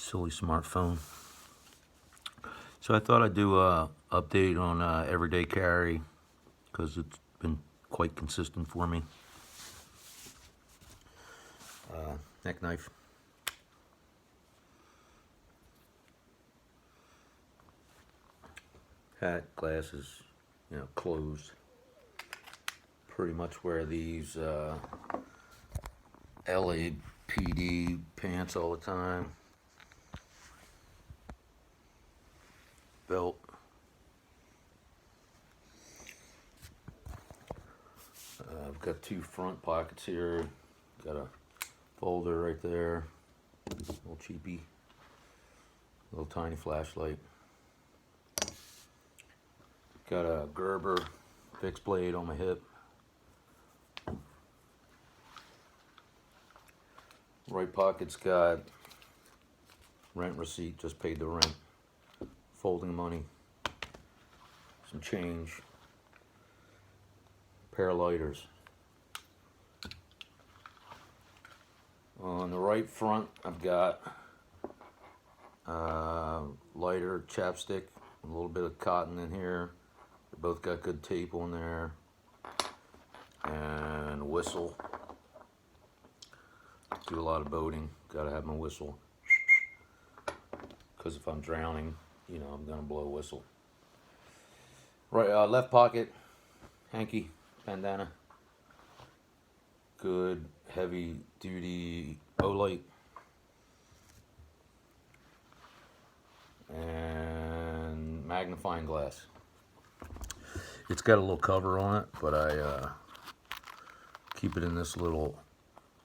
silly smartphone. So I thought I'd do a update on everyday carry because it's been quite consistent for me. Neck knife. Hat, glasses, clothes. Pretty much wear these LAPD pants all the time. Belt. I've got two front pockets here. Got a folder right there. Little cheapy. Little tiny flashlight. Got a Gerber fixed blade on my hip. Right pocket's got rent receipt, just paid the rent. Folding money. Some change. Pair of lighters. On the right front, I've got lighter, chapstick, a little bit of cotton in here. They both got good tape on there. And a whistle. Do a lot of boating. Gotta have my whistle. Because if I'm drowning, I'm gonna blow a whistle. Right, left pocket, hanky, bandana. Good heavy duty Olight. And magnifying glass. It's got a little cover on it, but I keep it in this little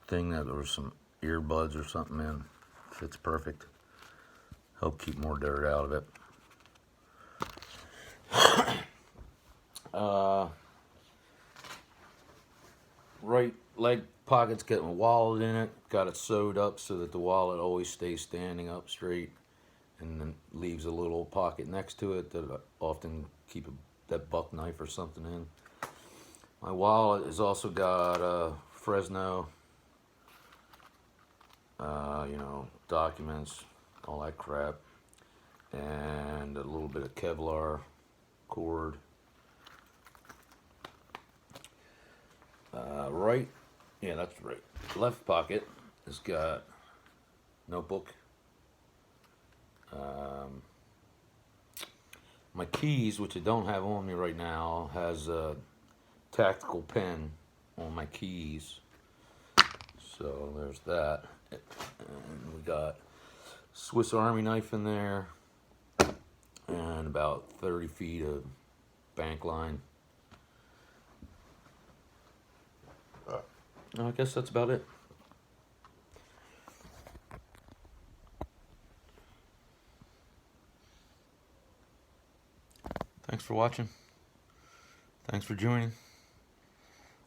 thing that there was some earbuds or something in. Fits perfect. Help keep more dirt out of it. Right leg pocket's got my wallet in it. Got it sewed up so that the wallet always stays standing up straight, and then leaves a little pocket next to it that I often keep that buck knife or something in. My wallet has also got a Fresno, documents, all that crap, and a little bit of Kevlar cord. That's right. Left pocket has got notebook. My keys, which I don't have on me right now, has a tactical pen on my keys. So there's that. And we got Swiss Army knife in there, and about 30 feet of bank line. I guess that's about it. Thanks for watching. Thanks for joining.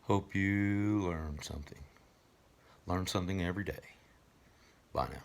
Hope you learned something. Learn something every day. Bye now.